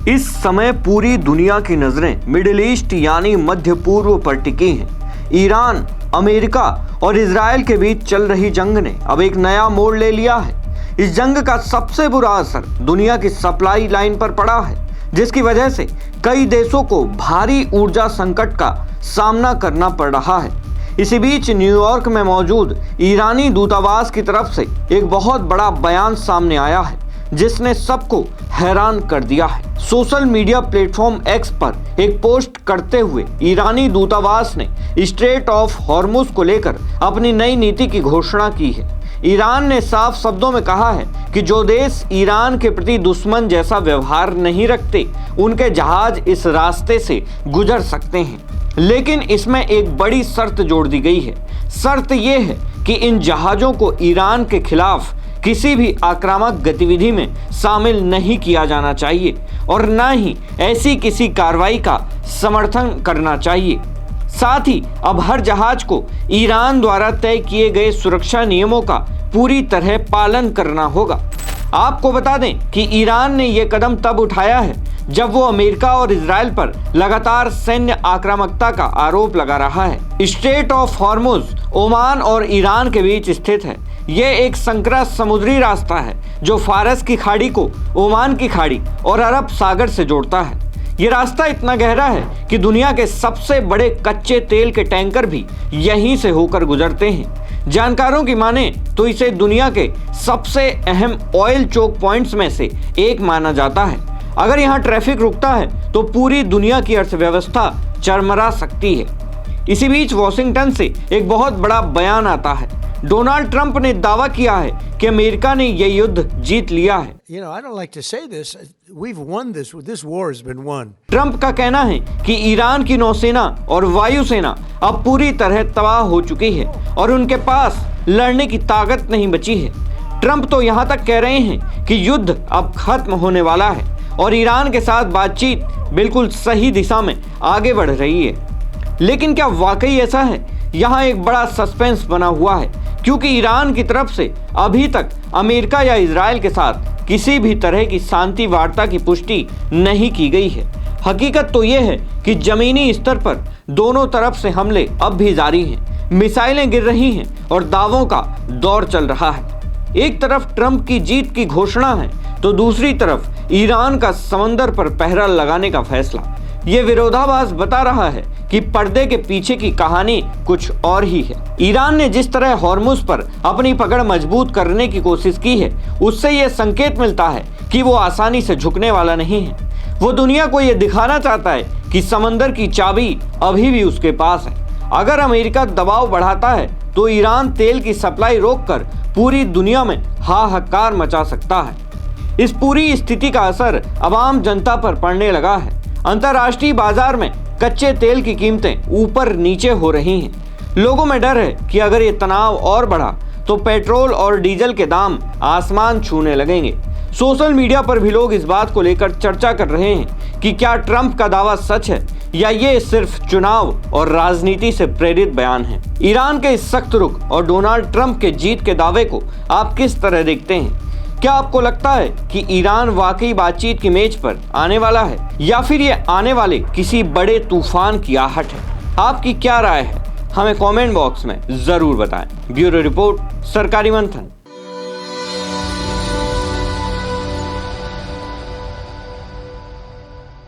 इस समय पूरी दुनिया की नजरें मिडिल ईस्ट यानी मध्य पूर्व पर टिकी हैं। ईरान, अमेरिका और इजराइल के बीच चल रही जंग ने अब एक नया मोड़ ले लिया है। इस जंग का सबसे बुरा असर दुनिया की सप्लाई लाइन पर पड़ा है, जिसकी वजह से कई देशों को भारी ऊर्जा संकट का सामना करना पड़ रहा है। इसी बीच न्यूयॉर्क में मौजूद ईरानी दूतावास की तरफ से एक बहुत बड़ा बयान सामने आया है, जिसने सबको हैरान कर दिया है। सोशल मीडिया प्लेटफॉर्म एक्स पर एक पोस्ट करते हुए ईरानी दूतावास ने स्ट्रेट ऑफ हॉर्मुज को लेकर अपनी नई नीति की घोषणा की है। ईरान ने साफ शब्दों में कहा है कि जो देश ईरान के प्रति दुश्मन जैसा व्यवहार नहीं रखते, उनके जहाज इस रास्ते से गुजर सकते हैं। लेकिन इसमें एक बड़ी शर्त जोड़ दी गई है। शर्त यह है कि इन जहाज़ों को ईरान के खिलाफ किसी भी आक्रामक गतिविधि में शामिल नहीं किया जाना चाहिए और न ही ऐसी किसी कार्रवाई का समर्थन करना चाहिए। साथ ही अब हर जहाज को ईरान द्वारा तय किए गए सुरक्षा नियमों का पूरी तरह पालन करना होगा। आपको बता दें कि ईरान ने यह कदम तब उठाया है जब वो अमेरिका और इजराइल पर लगातार सैन्य आक्रामकता का आरोप लगा रहा है। स्ट्रेट ऑफ हॉर्मुज ओमान और ईरान के बीच स्थित है। यह एक संकरा समुद्री रास्ता है जो फारस की खाड़ी को ओमान की खाड़ी और अरब सागर से जोड़ता है। ये रास्ता इतना गहरा है कि दुनिया के सबसे बड़े कच्चे तेल के टैंकर भी यहीं से होकर गुजरते हैं। जानकारों की माने तो इसे दुनिया के सबसे अहम ऑयल चोक पॉइंट्स में से एक माना जाता है। अगर यहाँ ट्रैफिक रुकता है तो पूरी दुनिया की अर्थव्यवस्था चरमरा सकती है। इसी बीच वॉशिंगटन से एक बहुत बड़ा बयान आता है। डोनाल्ड ट्रंप ने दावा किया है कि अमेरिका ने यह युद्ध जीत लिया है। ट्रंप का कहना है कि ईरान की नौसेना और वायुसेना अब पूरी तरह तबाह हो चुकी है और उनके पास लड़ने की ताकत नहीं बची है। ट्रंप तो यहाँ तक कह रहे हैं कि युद्ध अब खत्म होने वाला है और ईरान के साथ बातचीत बिल्कुल सही दिशा में आगे बढ़ रही है। लेकिन क्या वाकई ऐसा है? यहाँ एक बड़ा सस्पेंस बना हुआ है, क्योंकि ईरान की तरफ से अभी तक अमेरिका या इजराइल के साथ किसी भी तरह की शांति वार्ता की पुष्टि नहीं की गई है। हकीकत तो ये है कि जमीनी स्तर पर दोनों तरफ से हमले अब भी जारी हैं, मिसाइलें गिर रही हैं और दावों का दौर चल रहा है। एक तरफ ट्रंप की जीत की घोषणा है तो दूसरी तरफ ईरान का समंदर पर पहरा लगाने का फैसला। ये विरोधाभास बता रहा है कि पर्दे के पीछे की कहानी कुछ और ही है। ईरान ने जिस तरह हॉर्मुज पर अपनी पकड़ मजबूत करने की कोशिश की है, उससे यह संकेत मिलता है कि वो आसानी से झुकने वाला नहीं है। वो दुनिया को यह दिखाना चाहता है कि समंदर की चाबी अभी भी उसके पास है। अगर अमेरिका दबाव बढ़ाता है तो ईरान तेल की सप्लाई रोककर पूरी दुनिया में हाहाकार मचा सकता है। इस पूरी स्थिति का असर आम जनता पर पड़ने लगा है। अंतर्राष्ट्रीय बाजार में कच्चे तेल की कीमतें ऊपर नीचे हो रही हैं। लोगों में डर है कि अगर ये तनाव और बढ़ा तो पेट्रोल और डीजल के दाम आसमान छूने लगेंगे। सोशल मीडिया पर भी लोग इस बात को लेकर चर्चा कर रहे हैं कि क्या ट्रंप का दावा सच है या ये सिर्फ चुनाव और राजनीति से प्रेरित बयान है। ईरान के इस सख्त रुख और डोनाल्ड ट्रंप के जीत के दावे को आप किस तरह देखते हैं? क्या आपको लगता है कि ईरान वाकई बातचीत की मेज पर आने वाला है या फिर ये आने वाले किसी बड़े तूफान की आहट है? आपकी क्या राय है? हमें कमेंट बॉक्स में जरूर बताएं। ब्यूरो रिपोर्ट, सरकारी मंथन।